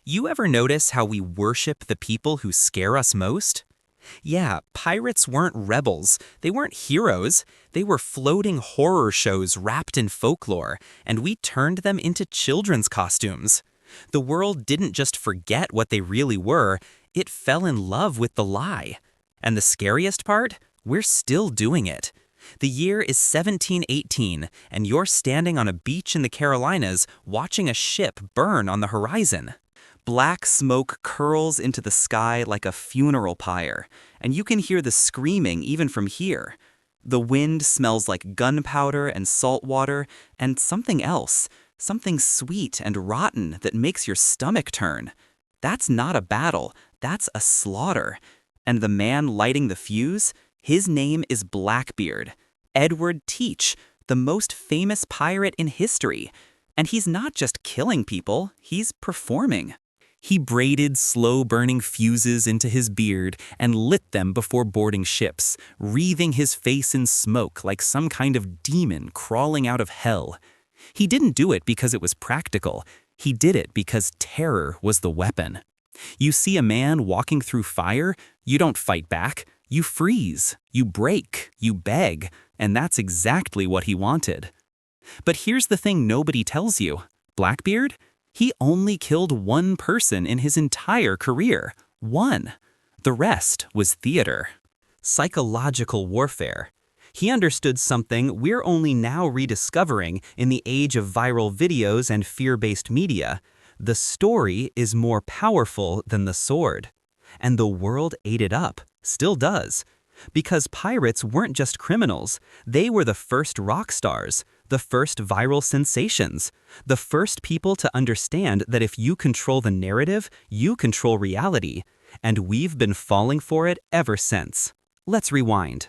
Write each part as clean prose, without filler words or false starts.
You ever notice how we worship the people who scare us most? Yeah, pirates weren't rebels, they weren't heroes, they were floating horror shows wrapped in folklore, and we turned them into children's costumes. The world didn't just forget what they really were, it fell in love with the lie. And the scariest part? We're still doing it. The year is 1718, and you're standing on a beach in the Carolinas watching a ship burn on the horizon. Black smoke curls into the sky like a funeral pyre, and you can hear the screaming even from here. The wind smells like gunpowder and salt water, and something else, something sweet and rotten that makes your stomach turn. That's not a battle, that's a slaughter. And the man lighting the fuse, his name is Blackbeard, Edward Teach, the most famous pirate in history. And he's not just killing people, he's performing. He braided slow-burning fuses into his beard and lit them before boarding ships, wreathing his face in smoke like some kind of demon crawling out of hell. He didn't do it because it was practical. He did it because terror was the weapon. You see a man walking through fire, you don't fight back. You freeze, you break, you beg, and that's exactly what he wanted. But here's the thing nobody tells you. Blackbeard? He only killed one person in his entire career. One. The rest was theater. Psychological warfare. He understood something we're only now rediscovering in the age of viral videos and fear-based media. The story is more powerful than the sword. And the world ate it up, still does. Because pirates weren't just criminals, they were the first rock stars, the first viral sensations, the first people to understand that if you control the narrative, you control reality. And we've been falling for it ever since. Let's rewind.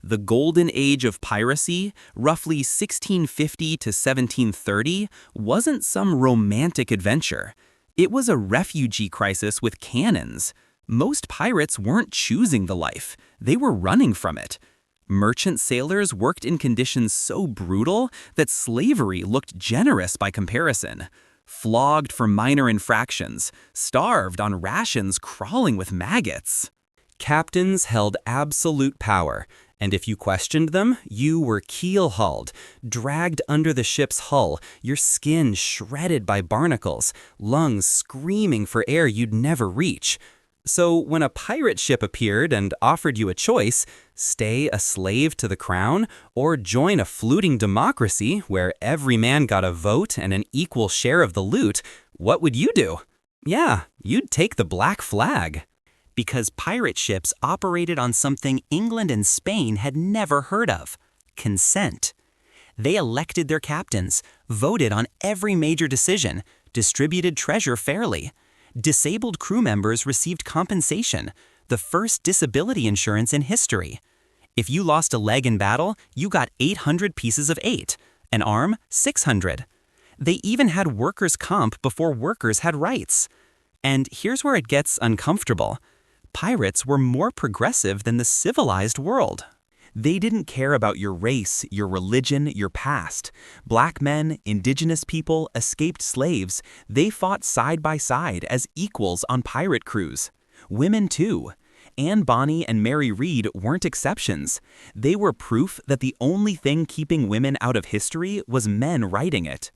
The golden age of piracy, roughly 1650 to 1730, wasn't some romantic adventure. It was a refugee crisis with cannons. Most pirates weren't choosing the life, they were running from it. Merchant sailors worked in conditions so brutal that slavery looked generous by comparison. Flogged for minor infractions, starved on rations crawling with maggots. Captains held absolute power, and if you questioned them, you were keel-hauled, dragged under the ship's hull, your skin shredded by barnacles, lungs screaming for air you'd never reach. So when a pirate ship appeared and offered you a choice, stay a slave to the crown or join a fluting democracy where every man got a vote and an equal share of the loot, what would you do? Yeah, you'd take the black flag. Because pirate ships operated on something England and Spain had never heard of: consent. They elected their captains, voted on every major decision, distributed treasure fairly. Disabled crew members received compensation, the first disability insurance in history. If you lost a leg in battle, you got 800 pieces of 8, an arm, 600. They even had workers' comp before workers had rights. And here's where it gets uncomfortable. Pirates were more progressive than the civilized world. They didn't care about your race, your religion, your past. Black men, indigenous people, escaped slaves, they fought side by side as equals on pirate crews. Women too. Anne Bonny and Mary Read weren't exceptions. They were proof that the only thing keeping women out of history was men writing it.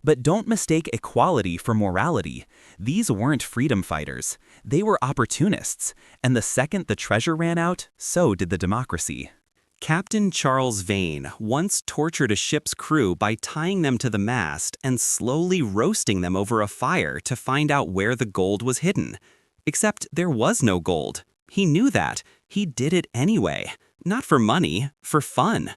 But don't mistake equality for morality. These weren't freedom fighters. They were opportunists. And the second the treasure ran out, so did the democracy. Captain Charles Vane once tortured a ship's crew by tying them to the mast and slowly roasting them over a fire to find out where the gold was hidden. Except there was no gold. He knew that. He did it anyway. Not for money, for fun.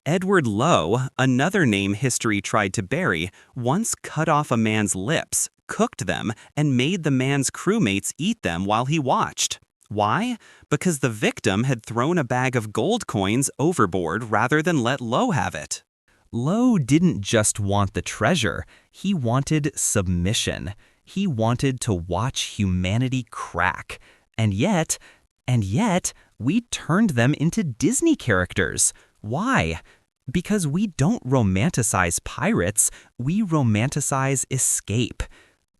Edward Lowe, another name history tried to bury, once cut off a man's lips, cooked them, and made the man's crewmates eat them while he watched. Why? Because the victim had thrown a bag of gold coins overboard rather than let Lowe have it. Lowe didn't just want the treasure, he wanted submission. He wanted to watch humanity crack. And yet, we turned them into Disney characters. Why? Because we don't romanticize pirates, we romanticize escape.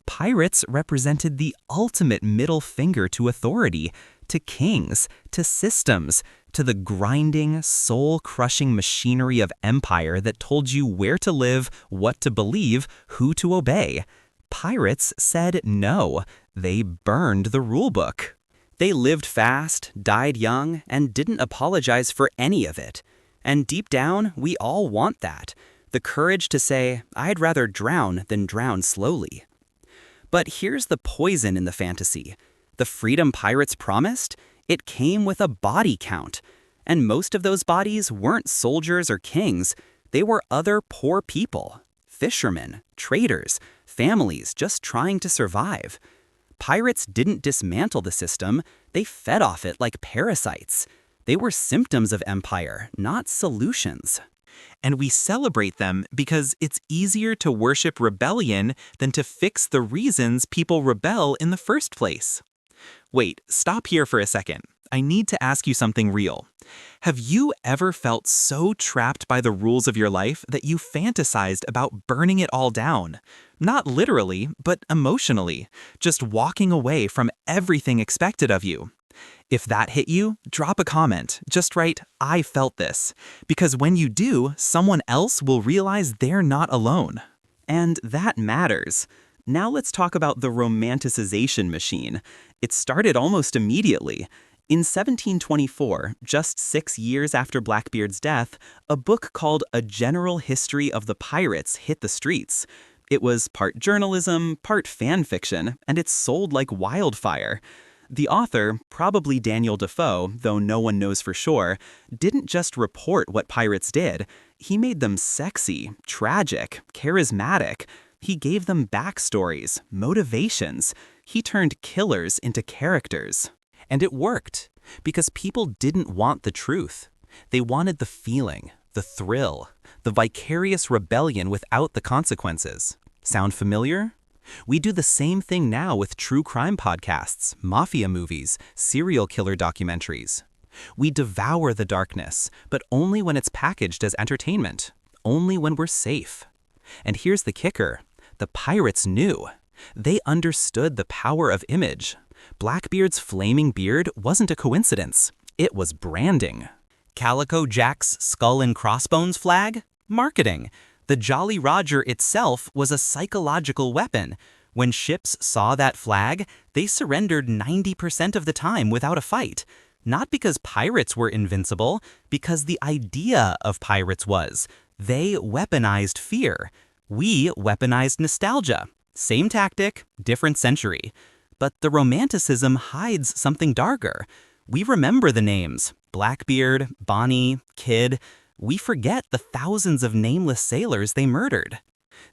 Pirates represented the ultimate middle finger to authority, to kings, to systems, to the grinding, soul-crushing machinery of empire that told you where to live, what to believe, who to obey. Pirates said no. They burned the rulebook. They lived fast, died young, and didn't apologize for any of it. And deep down, we all want that. The courage to say, I'd rather drown than drown slowly. But here's the poison in the fantasy. The freedom pirates promised? It came with a body count. And most of those bodies weren't soldiers or kings. They were other poor people. Fishermen, traders, families just trying to survive. Pirates didn't dismantle the system. They fed off it like parasites. They were symptoms of empire, not solutions. And we celebrate them because it's easier to worship rebellion than to fix the reasons people rebel in the first place. Wait, stop here for a second. I need to ask you something real. Have you ever felt so trapped by the rules of your life that you fantasized about burning it all down? Not literally, but emotionally, just walking away from everything expected of you. If that hit you, drop a comment. Just write, I felt this. Because when you do, someone else will realize they're not alone. And that matters. Now let's talk about the romanticization machine. It started almost immediately. In 1724, just 6 years after Blackbeard's death, a book called A General History of the Pirates hit the streets. It was part journalism, part fan fiction, and it sold like wildfire. The author, probably Daniel Defoe, though no one knows for sure, didn't just report what pirates did. He made them sexy, tragic, charismatic. He gave them backstories, motivations. He turned killers into characters. And it worked, because people didn't want the truth. They wanted the feeling, the thrill, the vicarious rebellion without the consequences. Sound familiar? We do the same thing now with true crime podcasts, mafia movies, serial killer documentaries. We devour the darkness, but only when it's packaged as entertainment, only when we're safe. And here's the kicker. The pirates knew. They understood the power of image. Blackbeard's flaming beard wasn't a coincidence. It was branding. Calico Jack's skull and crossbones flag? Marketing. The Jolly Roger itself was a psychological weapon. When ships saw that flag, they surrendered 90% of the time without a fight. Not because pirates were invincible, because the idea of pirates was. They weaponized fear. We weaponized nostalgia. Same tactic, different century. But the romanticism hides something darker. We remember the names, Blackbeard, Bonnie, Kidd. We forget the thousands of nameless sailors they murdered,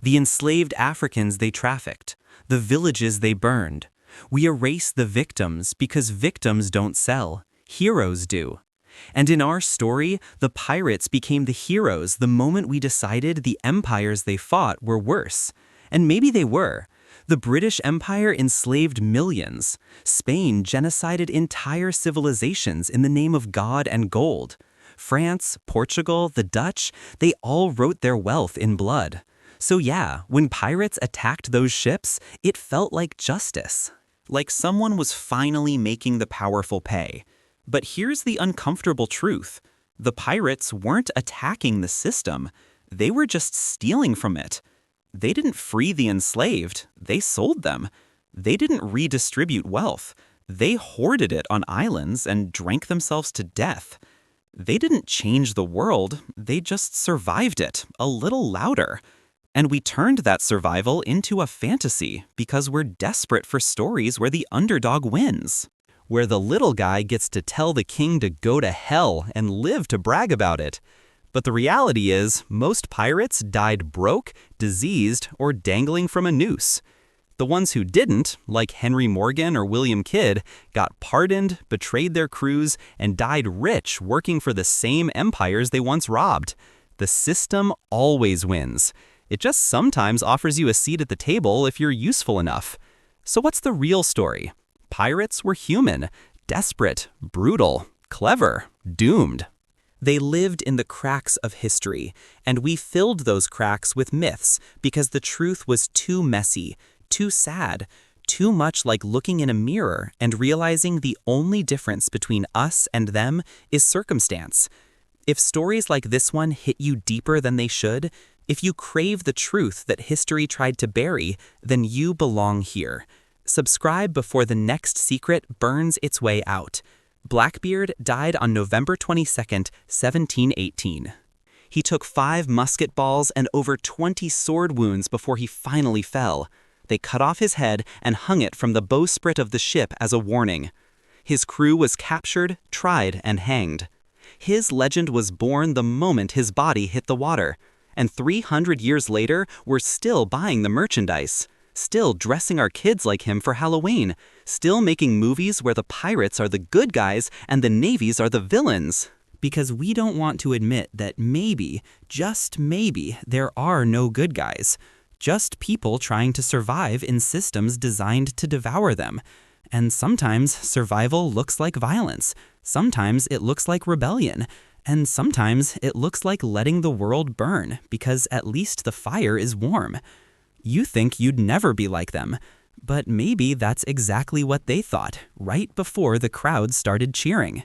the enslaved Africans they trafficked, the villages they burned. We erase the victims because victims don't sell. Heroes do. And in our story, the pirates became the heroes the moment we decided the empires they fought were worse. And maybe they were. The British Empire enslaved millions. Spain genocided entire civilizations in the name of God and gold. France, Portugal, the Dutch, they all wrote their wealth in blood. So yeah, when pirates attacked those ships, it felt like justice. Like someone was finally making the powerful pay. But here's the uncomfortable truth. The pirates weren't attacking the system. They were just stealing from it. They didn't free the enslaved. They sold them. They didn't redistribute wealth. They hoarded it on islands and drank themselves to death. They didn't change the world, they just survived it, a little louder. And we turned that survival into a fantasy because we're desperate for stories where the underdog wins. Where the little guy gets to tell the king to go to hell and live to brag about it. But the reality is, most pirates died broke, diseased, or dangling from a noose. The ones who didn't, like Henry Morgan or William Kidd, got pardoned, betrayed their crews, and died rich working for the same empires they once robbed. The system always wins. It just sometimes offers you a seat at the table if you're useful enough. So what's the real story? Pirates were human, desperate, brutal, clever, doomed. They lived in the cracks of history, and we filled those cracks with myths because the truth was too messy, too sad, too much like looking in a mirror and realizing the only difference between us and them is circumstance. If stories like this one hit you deeper than they should, if you crave the truth that history tried to bury, then you belong here. Subscribe before the next secret burns its way out. Blackbeard died on November 22nd, 1718. He took 5 musket balls and over 20 sword wounds before he finally fell. They cut off his head and hung it from the bowsprit of the ship as a warning. His crew was captured, tried, and hanged. His legend was born the moment his body hit the water. And 300 years later, we're still buying the merchandise. Still dressing our kids like him for Halloween. Still making movies where the pirates are the good guys and the navies are the villains. Because we don't want to admit that maybe, just maybe, there are no good guys. Just people trying to survive in systems designed to devour them. And sometimes survival looks like violence. Sometimes it looks like rebellion. And sometimes it looks like letting the world burn because at least the fire is warm. You think you'd never be like them. But maybe that's exactly what they thought right before the crowd started cheering.